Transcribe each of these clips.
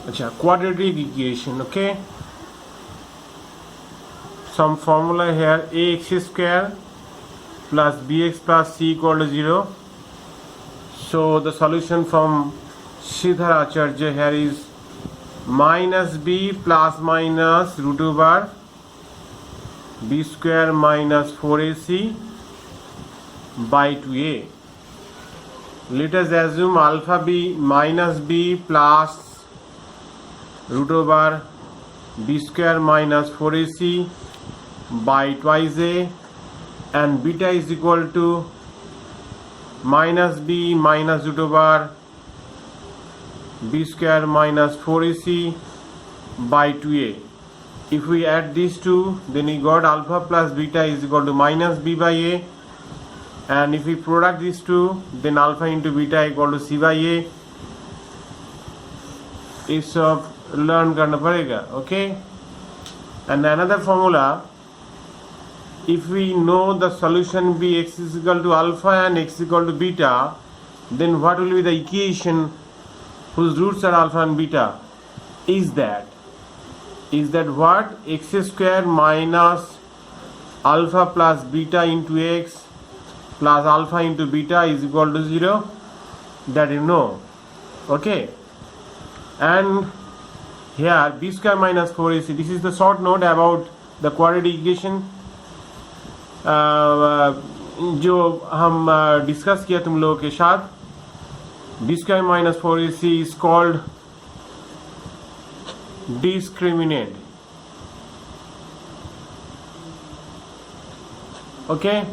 अच्छा, quadratic equation. Okay, some formula here: ax square plus bx plus c equal to 0. So the solution from Sridhar Acharya here is minus b plus minus root over b square minus 4ac by 2a. Let us assume alpha b minus b plus root over b square minus 4ac by twice a, and beta is equal to minus b minus root over b square minus 4ac by 2a. If we add these two, then we got alpha plus beta is equal to minus b by a, and if we product these two, then alpha into beta equal to c by a. ये सब learn करना पड़ेगा. Okay, and another formula, if we know the solution be x is equal to alpha and x is equal to beta, then what will be the equation whose roots are alpha and beta? Is that what? X square minus alpha plus beta into x plus alpha into beta is equal to 0. That you know. Okay, and here b square minus 4ac, this is the short note about the quadratic equation जो हम discuss किया तुम लोगों के साथ. b square minus 4ac is called discriminant. Okay,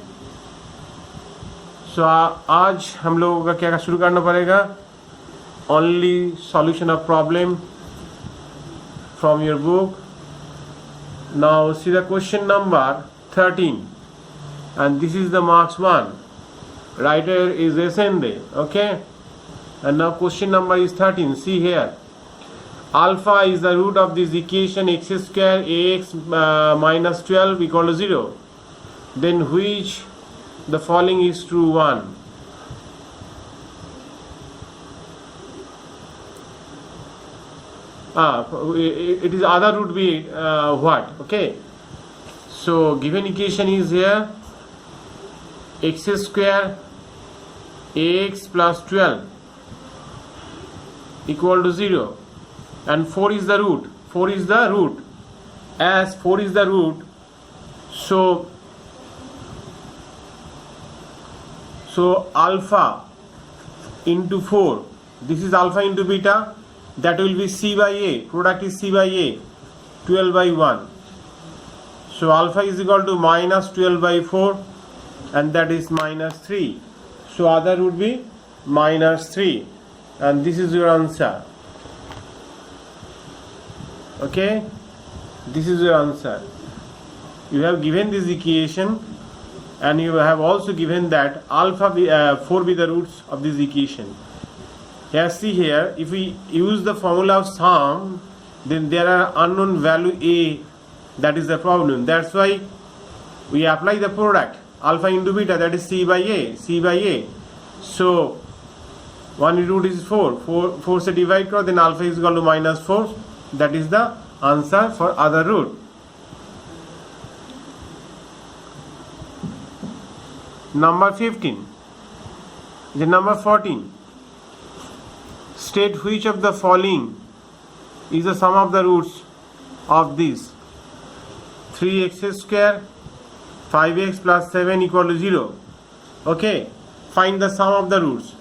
so आज हम लोगों का क्या शुरू करना पड़ेगा? Only solution of problem from your book. Now see the question number 13, and this is the marks 1. Writer is Esende. Okay, and now question number is 13. See here, alpha is the root of this equation x square ax minus 12 equal to 0. Then which the following is true? 1. It is other root be what? Okay, so given equation is here x square ax plus 12 equal to 0, and 4 is the root. 4 is the root. As 4 is the root, so alpha into 4, this is alpha into beta, that will be c by a. Product is c by a, 12 by 1. So alpha is equal to minus 12 by 4, and that is minus 3. So other would be minus 3, and this is your answer. Okay, this is your answer. You have given this equation, and you have also given that alpha 4 be the roots of this equation. Here, see here, if we use the formula of sum, then there are unknown value a. That is the problem. That's why we apply the product alpha into beta, that is c by a. C by a. So one root is 4. 4 se divide karo, then alpha is equal to minus 4. That is the answer for other root. Number 15. The number 14. State which of the following is the sum of the roots of this: 3x square 5x plus 7 equal to 0. Okay, find the sum of the roots.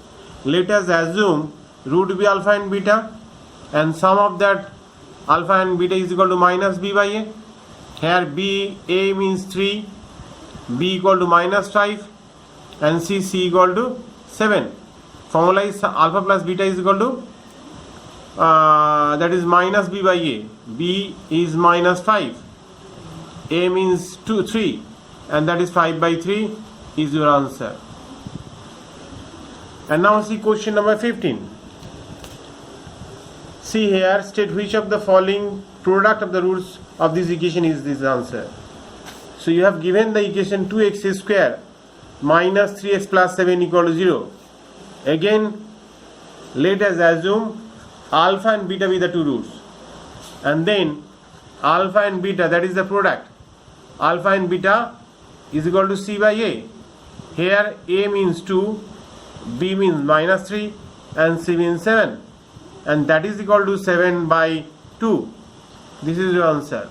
Let us assume root be alpha and beta, and sum of that alpha and beta is equal to minus b by a. Here b, a means 3, b equal to minus 5, and c equal to 7. Formula is alpha plus beta is equal to that is minus b by a. B is minus 5, a means 3, and that is 5 by 3 is your answer. And now see question number 15. See here, state which of the following product of the roots of this equation is this answer. So you have given the equation 2x square minus 3x plus 7 equal to 0. Again, let us assume alpha and beta be the two roots, and then alpha and beta, that is the product, alpha and beta is equal to c by a. Here a means 2, b means minus 3, and c means 7, and that is equal to 7 by 2. This is your answer.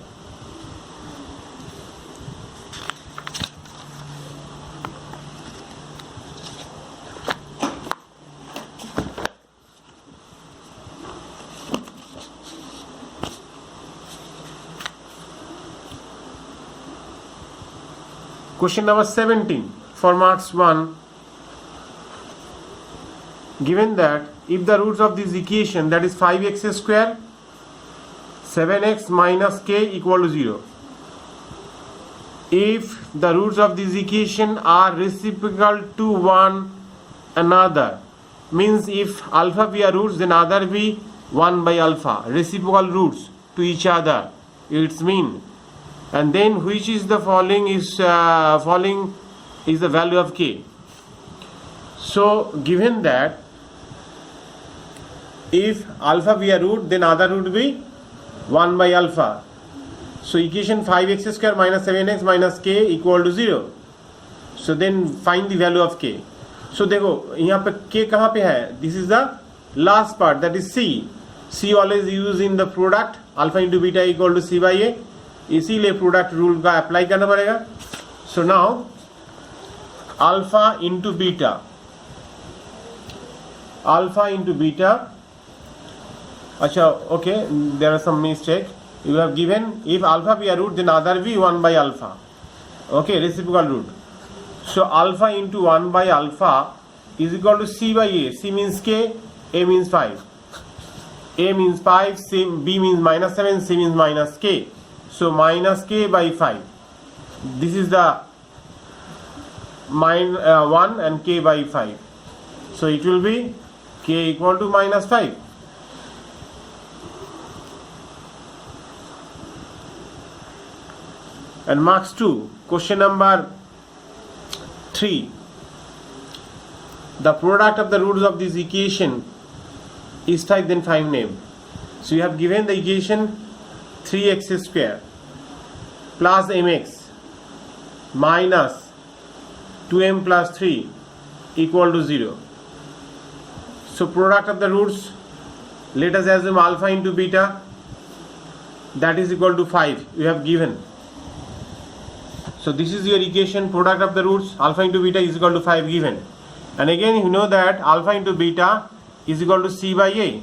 Question number 17 for marks 1. Given that if the roots of this equation, that is 5x square 7x minus k equal to 0, if the roots of this equation are reciprocal to one another, means if alpha be a roots, then other be 1 by alpha, reciprocal roots to each other, its mean. And then which is the following is the value of k. So given that if alpha be a root, then other root be 1 by alpha. So equation 5x square minus 7x minus k equal to 0. So then find the value of k. So देखो यहाँ पे k कहाँ पे है? This is the last part, that is c. c always use in the product, alpha into beta equal to c by a. इसीलिए product rule का apply करना पड़ेगा. So now alpha into beta, अच्छा okay, there are some mistake. You have given if alpha be a root then other be 1 by alpha. Okay, reciprocal root. So alpha into 1 by alpha is equal to c by a. c means k, a means 5. a means 5, c, b means minus 7, c means minus k. So minus k by 5. This is the 1 and k by 5. So it will be k equal to minus 5. And marks 2. Question number 3. The product of the roots of this equation is type, then find name. So you have given the equation 3x square plus mx minus 2m plus 3 equal to 0. So product of the roots, let us assume alpha into beta, that is equal to 5. You have given. So this is your equation, product of the roots, alpha into beta is equal to 5 given. And again you know that alpha into beta is equal to c by a.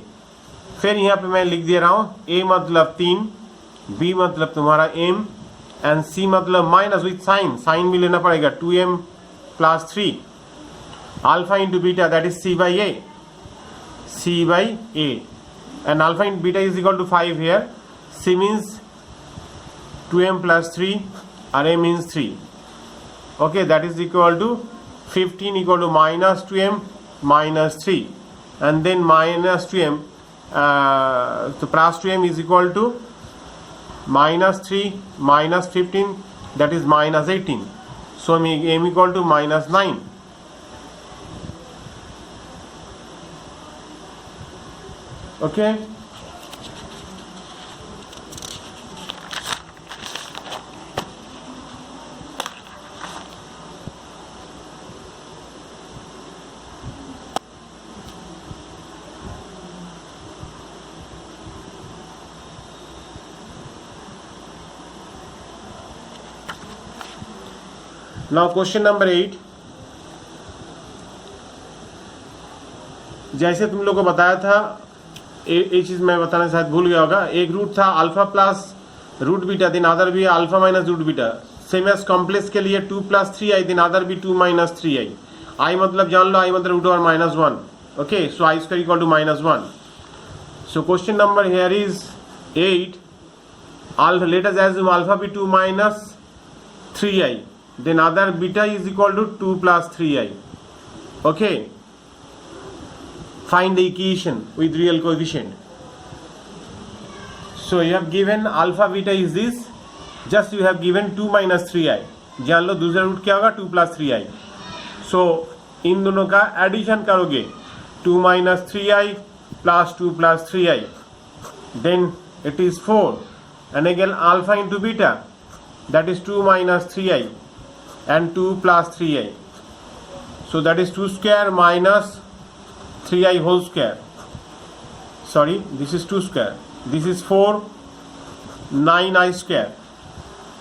फिर यहाँ पे मैं लिख दे रहा हूँ a मतलब 3, b मतलब तुम्हारा m, एंड c मतलब माइनस विथ साइन भी लेना पड़ेगा 2m plus 3. Alpha into beta that is c by a, and alpha into beta is equal to 5 here. c means 2m plus 3 and a means 3. Okay, that is equal to 15 equal to minus 2m minus 3, and then minus 2m, so plus 2m is equal to minus 3 minus 15, that is minus 18. So m equal to minus 9. Okay. Now question number 8. जैसे तुम लोग को बताया था, एक चीज मैं बताना शायद भूल गया होगा. एक रूट था alpha plus root beta, then other भी alpha minus root beta. Same as complex के लिए 2 प्लस 3i, देन अदर भी 2 माइनस 3i. आई मतलब जान लो, आई मतलब root over minus 1. Okay, so i square equal to minus 1. So question number here is 8. Let us assume alpha b 2 minus 3i, then other beta is equal to 2 plus 3i. Okay, find the equation with real coefficient. So you have given alpha beta is this, just you have given 2 minus 3i. जान लो दूसरा root क्या होगा, 2 plus 3i. So इन दोनों का addition करोगे, 2 minus 3i plus 2 plus 3i, then it is 4, and again alpha into beta, that is 2 minus 3i and 2 plus 3i, so that is 2 square minus 3i whole square. Sorry, this is 2 square, this is 4, 9i square.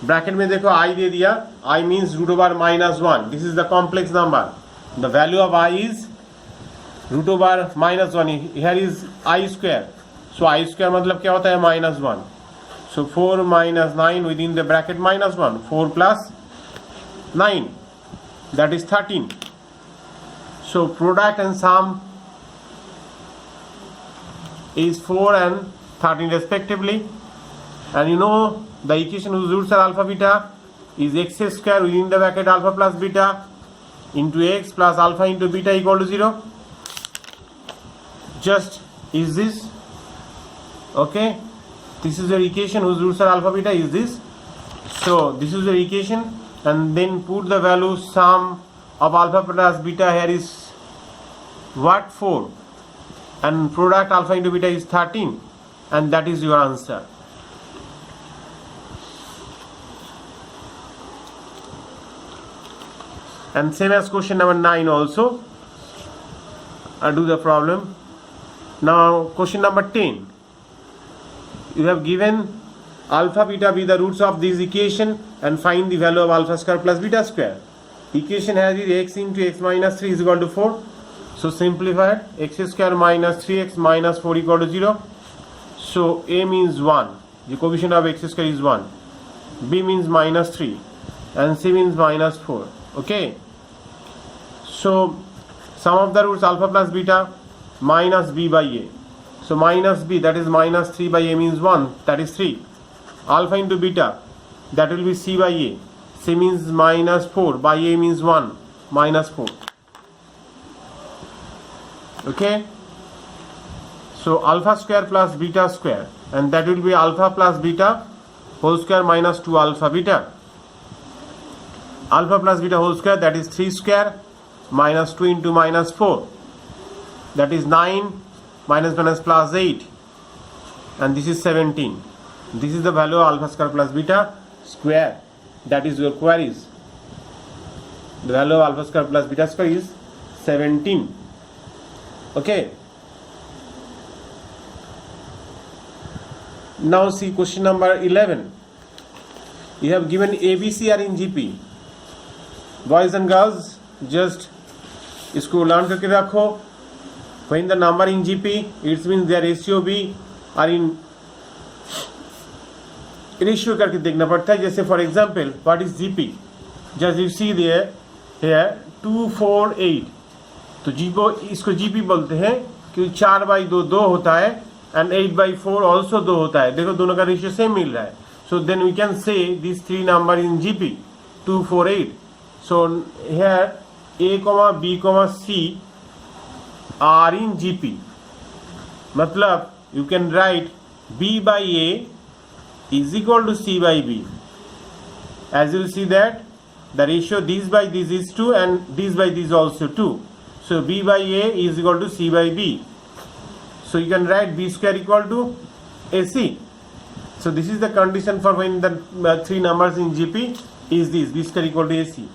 Bracket में देखो i दे दिया, i means root over minus 1. This is the complex number. The value of i is root over minus 1. Here is i square. So i square मतलब क्या होता है minus 1. So 4 minus 9 within the bracket minus 1. 4 plus 9, that is 13. So product and sum is 4 and 13 respectively. And you know the equation whose roots are alpha beta is x square within the bracket alpha plus beta into x plus alpha into beta equal to 0. Just is this. Okay, this is your equation whose roots are alpha beta is this. So this is your equation, and then put the value sum of alpha plus beta here is what, 4, and product alpha into beta is 13, and that is your answer. And same as question number 9 also, I do the problem. Now question number 10, you have given alpha beta be the roots of this equation and find the value of alpha square plus beta square. Equation has is x into x minus 3 is equal to 4. So simplify it, x square minus 3x minus 4 equal to 0. So a means 1, the coefficient of x square is 1, b means minus 3, and c means minus 4. Okay, so sum of the roots alpha plus beta minus b by a. So minus b, that is minus 3 by a means 1, that is 3. Alpha into beta, that will be c by a. C means minus 4, by a means 1, minus 4. Okay, so alpha square plus beta square, and that will be alpha plus beta whole square minus 2 alpha beta. Alpha plus beta whole square, that is 3 square minus 2 into minus 4, that is 9 minus plus 8, and this is 17. This is the value of alpha square plus beta square. That is your queries. The value of alpha square plus beta square is 17. Okay, now see question number 11. You have given ABC are in GP. Boys and girls, just इसको learn करके रखो. When the number in GP, it means their ratio B are in ratio करके देखना पड़ता है. जैसे for example, what is GP? Just you see there here 2 4 8. तो इसको GP बोलते हैं क्योंकि 4 by 2 2 होता है and 8 by 4 also 2 होता है. देखो दोनों का रेशियो सेम मिल रहा है. So then we can say these three number in GP 2 4 8. So here A, B, C are in GP. मतलब you can write B by A is equal to C by B. As you will see that the ratio this by this is 2 and this by this also 2. So B by A is equal to C by B. So you can write B square equal to AC. So this is the condition for when the three numbers in GP is this, B square equal to AC.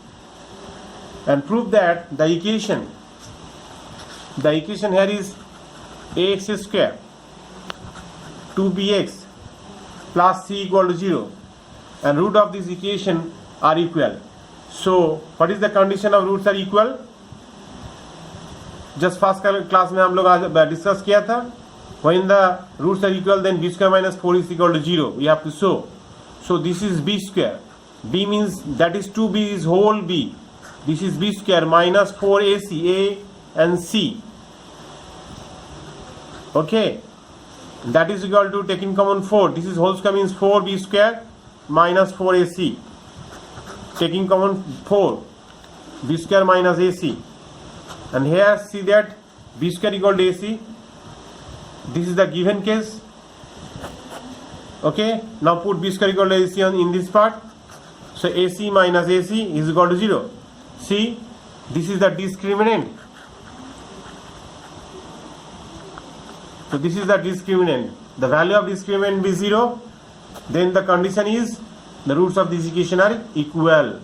And prove that the equation here is ax square 2bx plus c equal to 0, and root of this equation are equal. So what is the condition of roots are equal? Just first class में हम लोग आज discuss किया था. When the roots are equal, then b square minus 4 is equal to 0. We have to show. So this is b square. B means that is 2b is whole b. This is b square minus 4ac, a and c. Okay, that is equal to taking common 4. This is whole square means 4b square minus 4ac. Taking common 4, b square minus ac. And here see that b square equal to ac. This is the given case. Okay, now put b square equal to ac in this part. So ac minus ac is equal to 0. See, this is the discriminant. So this is the discriminant. The value of discriminant be 0. Then the condition is the roots of this equation are equal.